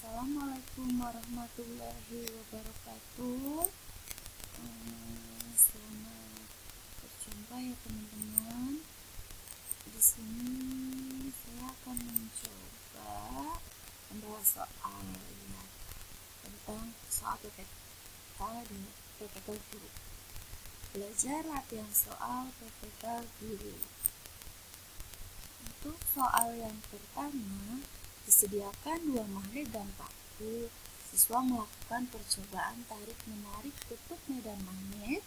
Assalamualaikum warahmatullahi wabarakatuh. Selamat berjumpa ya teman-teman. Di sini saya akan mencoba membahas soal ya, tentang soal PPK guru. Belajar latihan soal PPK guru. Untuk soal yang pertama, disediakan 2 magnet dan paku. Siswa melakukan percobaan tarik-menarik tutup medan magnet.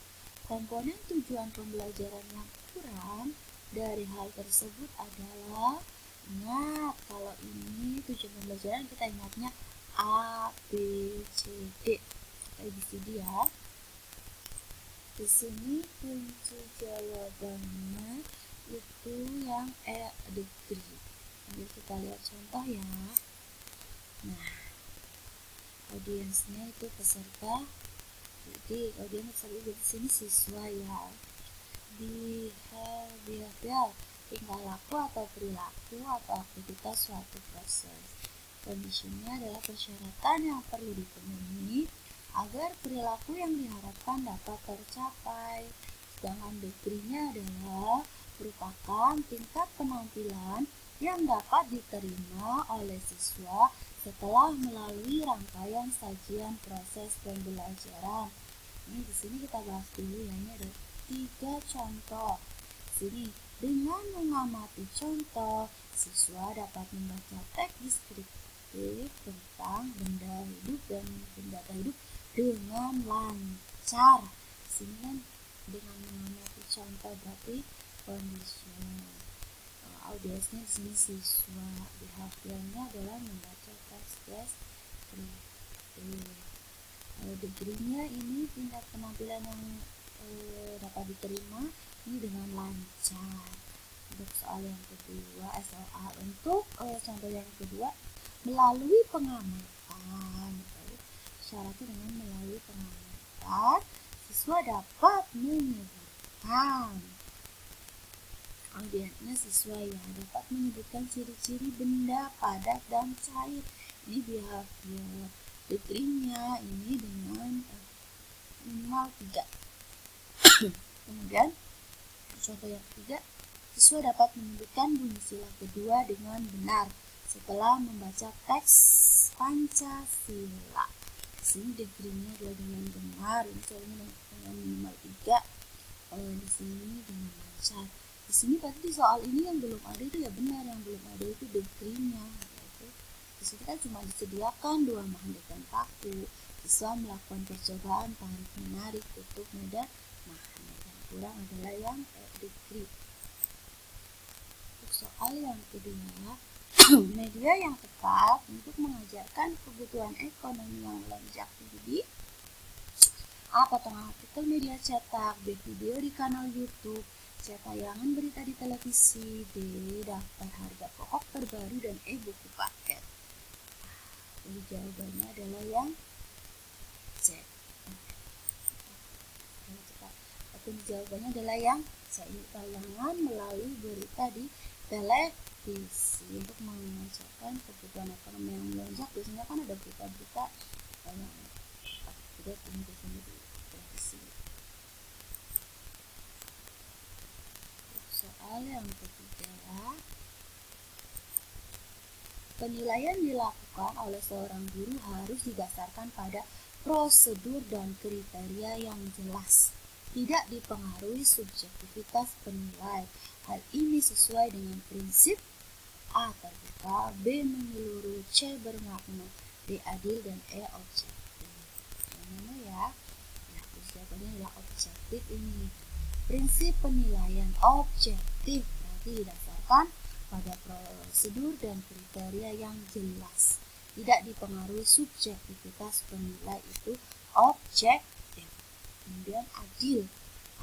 Komponen tujuan pembelajaran yang kurang dari hal tersebut adalah, ingat kalau ini tujuan pembelajaran kita ingatnya A, B, C, D. ABCD ya. Di sini kunci jawabannya itu yang degree. Jadi kita lihat contoh ya. Nah, audiensnya itu peserta. Jadi audiens peserta di sini siswa ya. Behavior, tingkah laku atau perilaku atau aktivitas suatu proses. Kondisinya adalah persyaratan yang perlu dipenuhi agar perilaku yang diharapkan dapat tercapai. Sedangkan degree-nya adalah merupakan tingkat penampilan yang dapat diterima oleh siswa setelah melalui rangkaian sajian proses pembelajaran. Ini di sini kita bahas dulu ya. Ini ada 3 contoh. Sini dengan mengamati contoh, siswa dapat membaca teks deskriptif tentang benda hidup dan benda tak hidup dengan lancar. Sini kan dengan mengamati contoh berarti conditional. Audiensnya di sini siswa. Behaviornya adalah membaca teks deskriptif. Degree-nya ini tingkat penampilan yang dapat diterima ini dengan lancar. Untuk soal yang kedua, soal untuk contoh yang kedua, melalui pengamatan. Syaratnya dengan melalui pengamatan, siswa dapat menyebutkan. Audiensnya siswa yang dapat menyebutkan ciri-ciri benda padat dan cair. Ini behavior. Degree-nya ini dengan minimal 3. Kemudian contoh yang ketiga, siswa dapat menyebutkan bunyi sila kedua dengan benar setelah membaca teks Pancasila. Di sini degree-nya adalah dengan benar. Ini soalnya dengan minimal 3. Di sini dengan lancar. Di sini tadi soal ini yang belum ada itu ya benar, yang belum ada itu degree-nya. Di sini kan cuma disediakan 2 magnet dan paku. Siswa melakukan percobaan tarik menarik tutup medan magnet. Yang kurang adalah yang degree. Untuk soal yang kedua, media yang tepat untuk mengajarkan kebutuhan ekonomi yang melonjak tinggi. A. Potongan artikel media cetak. B. Video di kanal YouTube. C. Tayangan berita di televisi. D. Daftar harga pokok terbaru dan buku paket. Jadi jawabannya adalah yang C. Jawabannya adalah yang C. Tayangan melalui berita di televisi untuk mengajarkan kebutuhan ekonomi yang melonjak. Biasanya kan ada berita-berita yang tidak biasanya di televisi. Soal yang ketiga, penilaian dilakukan oleh seorang guru harus didasarkan pada prosedur dan kriteria yang jelas, tidak dipengaruhi subjektivitas penilai. Hal ini sesuai dengan prinsip A. Terbuka, B. Menyeluruh, C. Bermakna, D. Adil, dan E. Objektif. Yang mana ya? Nah, jawabannya adalah objektif ini. Prinsip penilaian objektif berarti didasarkan pada prosedur dan kriteria yang jelas, tidak dipengaruhi subjektivitas penilai, itu objektif. Kemudian adil.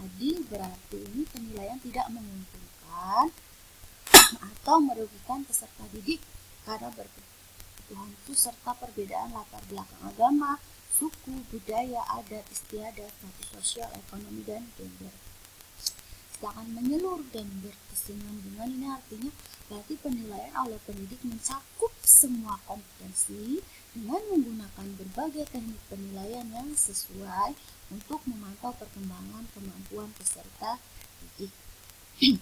Adil berarti ini penilaian tidak menguntungkan atau merugikan peserta didik karena berkebutuhan khusus serta perbedaan latar belakang agama, suku, budaya, adat istiadat, status sosial, ekonomi, dan gender. Sedangkan menyeluruh dan berkesinambungan ini artinya berarti penilaian oleh pendidik mencakup semua kompetensi dengan menggunakan berbagai teknik penilaian yang sesuai untuk memantau perkembangan kemampuan peserta didik.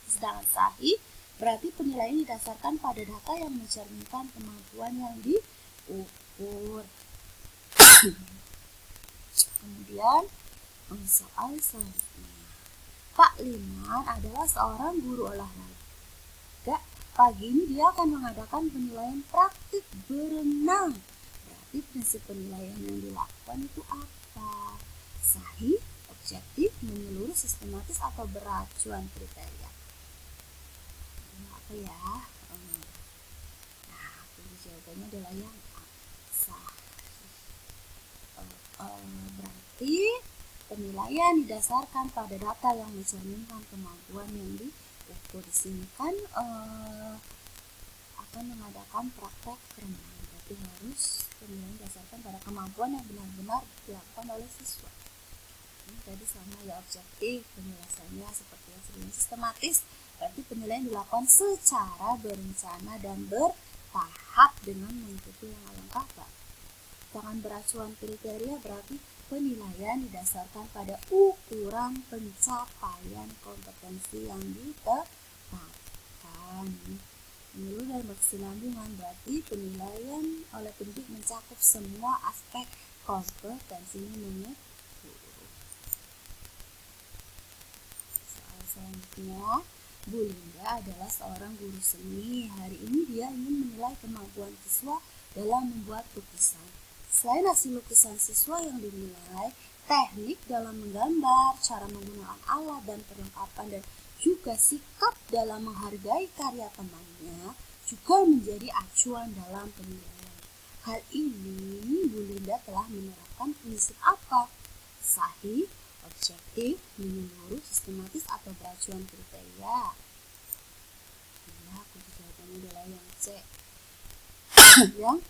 Sedangkan sahih berarti penilaian didasarkan pada data yang mencerminkan kemampuan yang diukur. Kemudian soal selanjutnya, Pak Liman adalah seorang guru olahraga. Pagi ini dia akan mengadakan penilaian praktik berenang. Berarti prinsip penilaian yang dilakukan itu apa? Sahih, objektif, menyeluruh, sistematis, atau beracuan kriteria? Ini apa ya? Nah, jawabannya adalah yang sahih. Berarti penilaian didasarkan pada data yang mencerminkan kemampuan yang diukur. Di sini kan akan mengadakan praktek renang, berarti harus penilaian didasarkan pada kemampuan yang benar-benar dilakukan oleh siswa. Ini tadi sama ya, objektif penjelasannya seperti yang sebelumnya. Sistematis berarti penilaian dilakukan secara berencana dan bertahap dengan mengikuti langkah-langkah. Sedangkan beracuan kriteria berarti penilaian didasarkan pada ukuran pencapaian kompetensi yang ditetapkan. Menyeluruh dan berkesinambungan berarti penilaian oleh pendidik mencakup semua aspek kompetensinya menyeluruh. Soal selanjutnya, Bu Linda adalah seorang guru seni. Hari ini dia ingin menilai kemampuan siswa dalam membuat lukisan. Selain hasil lukisan siswa yang dinilai, teknik dalam menggambar, cara menggunakan alat dan perlengkapan, dan juga sikap dalam menghargai karya temannya juga menjadi acuan dalam penilaian. Hal ini Bu Linda telah menerapkan prinsip apa? Sahih, objektif, menyeluruh, sistematis, atau beracuan kriteria? Nah, kunci jawabannya adalah yang C. Yang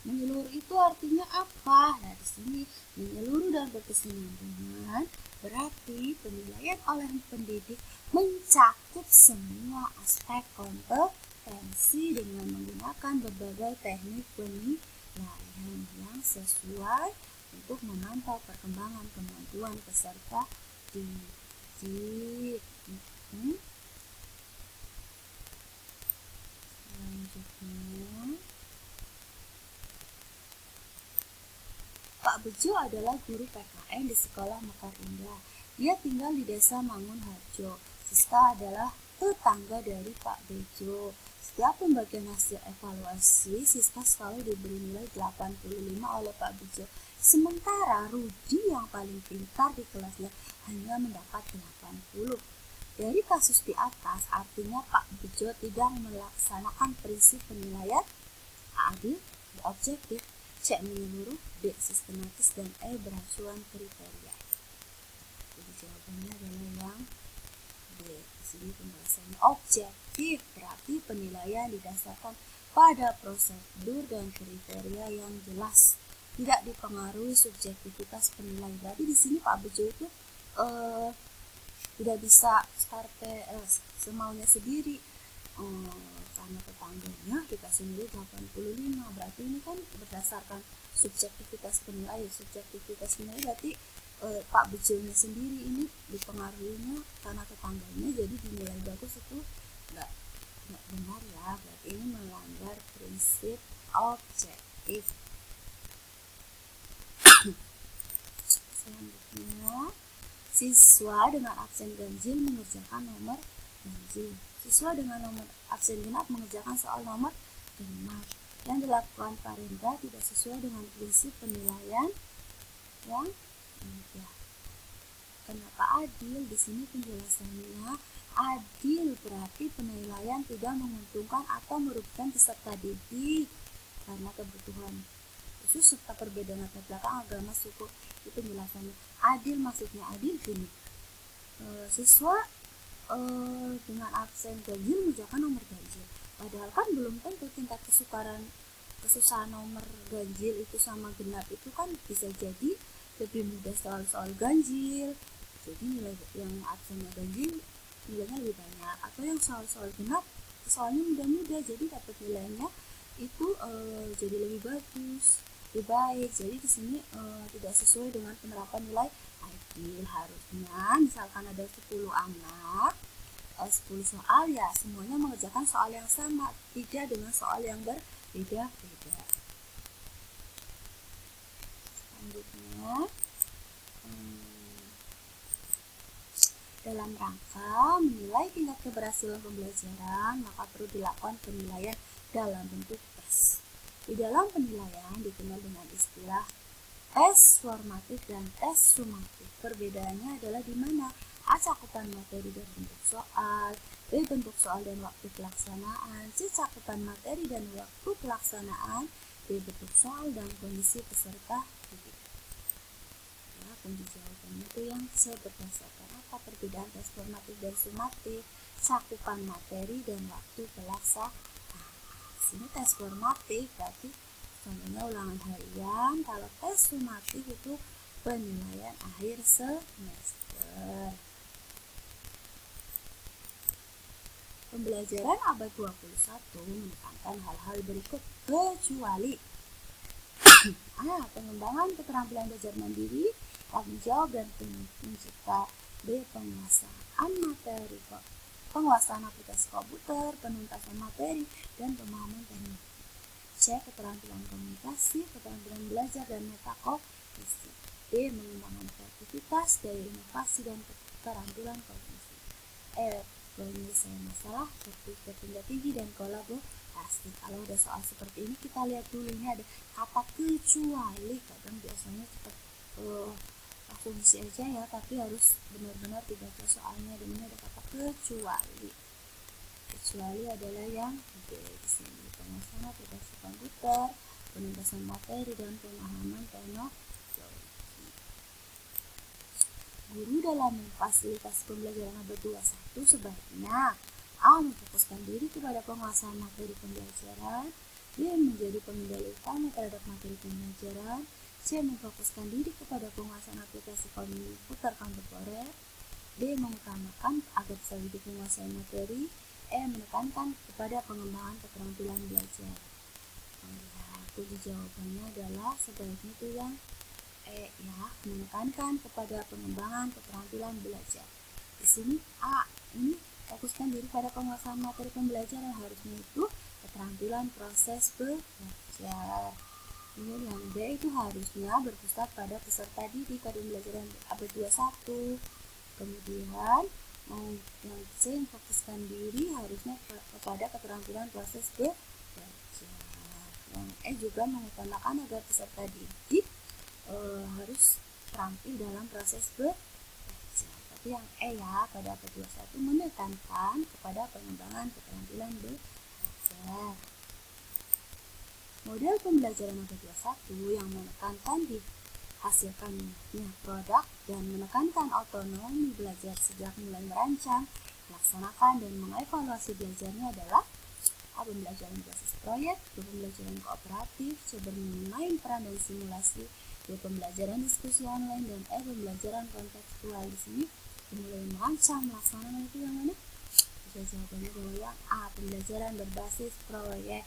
menyeluruh itu artinya apa? Nah, di sini menyeluruh dan berkesinambungan berarti penilaian oleh pendidik mencakup semua aspek kompetensi dengan menggunakan berbagai teknik penilaian yang sesuai untuk memantau perkembangan kemampuan peserta didik. Selanjutnya, Pak Bejo adalah guru PKN di sekolah Mekar Indah. Dia tinggal di desa Mangun Harjo. Siska adalah tetangga dari Pak Bejo. Setiap pembagian hasil evaluasi, Siska selalu diberi nilai 85 oleh Pak Bejo. Sementara Rudi yang paling pintar di kelasnya hanya mendapat 80. Dari kasus di atas, artinya Pak Bejo tidak melaksanakan prinsip penilaian adil, objektif, C menyeluruh, D sistematis, dan E beracuan kriteria. Jadi jawabannya adalah yang D. Di sini pembahasannya objektif berarti penilaian didasarkan pada prosedur dan kriteria yang jelas, tidak dipengaruhi subjektivitas penilai. Berarti di sini Pak Bejo itu tidak bisa semaunya sendiri. Karena tetangganya dikasih nilai 85, berarti ini kan berdasarkan subjektivitas penilai. Subjektivitas penilai berarti Pak Bejonya sendiri ini dipengaruhinya karena tetangganya, jadi dinilai bagus itu nggak benar ya, berarti ini melanggar prinsip objektif. Selanjutnya, siswa dengan absen ganjil mengerjakan nomor ganjil. Siswa dengan nomor absen genap mengerjakan soal nomor genap. Yang dilakukan Pak Rendra tidak sesuai dengan prinsip penilaian yang mudah. Kenapa adil? Di sini penjelasannya adil berarti penilaian tidak menguntungkan atau merugikan peserta didik karena kebutuhan khusus serta perbedaan latar belakang, agama, suku. Itu penjelasannya. Adil maksudnya adil gini. Siswa dengan absen ganjil mengerjakan nomor ganjil, padahal kan belum tentu tingkat kesusahan nomor ganjil itu sama genap itu kan bisa jadi lebih mudah soal ganjil, jadi nilai yang absennya ganjil nilainya lebih banyak, atau yang soal genap soalnya mudah-mudah jadi dapat nilainya itu jadi lebih bagus, lebih baik. Jadi di sini tidak sesuai dengan penerapan nilai ideal. Harusnya misalkan ada 10 anak, 10 soal ya semuanya mengerjakan soal yang sama, tidak dengan soal yang berbeda-beda. Selanjutnya, dalam rangka menilai tingkat keberhasilan pembelajaran, maka perlu dilakukan penilaian dalam bentuk tes. Di dalam penilaian dikenal dengan istilah tes formatif dan tes sumatif. Perbedaannya adalah di mana A. Cakupan materi dan bentuk soal, B. Bentuk soal dan waktu pelaksanaan, C. Cakupan materi dan waktu pelaksanaan, D. Bentuk soal dan kondisi peserta didik. Ya, kunci jawabannya itu yang C. Berdasarkan apa perbedaan tes formatif dan sumatif? Cakupan materi dan waktu pelaksanaan. Di sini tes formatif berarti contohnya ulangan harian. Kalau tes sumatif itu penilaian akhir semester. Pembelajaran abad 21 menekankan hal-hal berikut kecuali A. Pengembangan keterampilan belajar mandiri, tanggung jawab dan pencipta. B. Penguasaan materi, penguasaan aplikasi komputer, penuntasan materi, dan pemahaman teknologi. C. Keterampilan komunikasi, keterampilan belajar dan metakognisi. D. Mengembangkan kreativitas, daya inovasi, dan keterampilan kognisi. E. Penyelesaian masalah, berpikir tingkat tinggi, dan kolaborasi. Kalau ada soal seperti ini kita lihat dulu, ini ada kata kecuali. Kadang biasanya cepat langsung isi aja ya, tapi harus benar-benar dibaca soalnya. Dan ini ada kata kecuali. Kecuali adalah yang D di sini. Penguasaan aplikasi komputer, penuntasan materi, dan pemahaman teknologi. Guru dalam memfasilitasi pembelajaran abad 21 sebaiknya A. Memfokuskan diri kepada penguasaan materi pembelajaran, B. Menjadi pengendali utama terhadap materi pembelajaran, C. Memfokuskan diri kepada penguasaan aplikasi komputer kontemporer, D. Mengutamakan agar bisa lebih menguasai materi, E. Menekankan kepada pengembangan keterampilan belajar. Kunci jawabannya adalah sebaiknya itu yang E ya, menekankan kepada pengembangan keterampilan belajar. Di sini A ini fokuskan diri pada penguasaan materi pembelajaran, harusnya itu keterampilan proses belajar. Kemudian yang B itu harusnya berpusat pada peserta didik pada pembelajaran abad 21. Kemudian yang C yang fokuskan diri harusnya kepada keterampilan proses belajar. Yang E juga mengutamakan agar peserta didik harus terampil dalam proses belajar. Tapi yang E ya pada abad 21 menekankan kepada pengembangan keterampilan belajar. Model pembelajaran abad 21 yang menekankan dihasilkannya produk dan menekankan otonomi belajar sejak mulai merancang, melaksanakan, dan mengevaluasi belajarnya adalah A. Pembelajaran berbasis proyek, B. Pembelajaran kooperatif, C. Bermain peran dan simulasi, D. Pembelajaran diskusi online, dan E. Pembelajaran kontekstual. Di sini mulai merancang, melaksanakan itu yang mana? Bisa jawabannya adalah yang A. Pembelajaran berbasis proyek.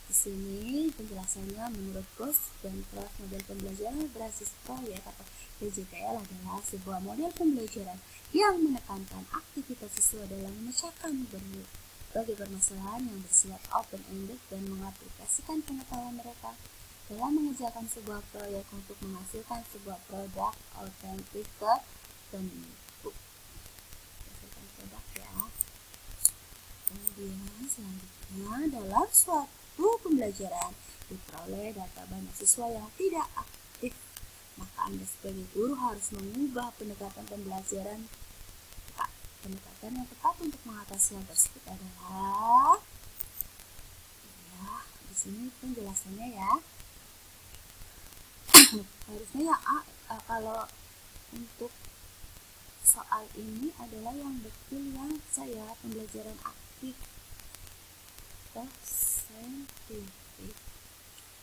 Di sini penjelasannya menurut Gos dan Prof, model pembelajaran berbasis proyek atau PJPL adalah sebuah model pembelajaran yang menekankan aktivitas siswa dalam memecahkan berbagai permasalahan yang bersifat open-ended dan mengaplikasikan pengetahuan mereka dalam mengerjakan sebuah proyek untuk menghasilkan sebuah produk autentik terbentuk. Menghasilkan produk ya. Kemudian selanjutnya dalam suatu pembelajaran diperoleh data banyak siswa yang tidak aktif, maka Anda sebagai guru harus mengubah pendekatan pembelajaran. Pendekatan yang tepat untuk mengatasi hal tersebut adalah ya, di sini penjelasannya ya. Harusnya ya A, kalau untuk soal ini adalah yang betul yang saya pembelajaran aktif atau saintifik.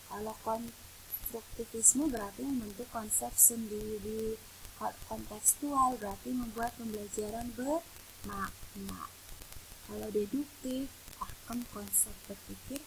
Kalau konstruktivisme berarti membentuk konsep sendiri, kontekstual berarti membuat pembelajaran bermakna. Kalau deduktif akan konsep berpikir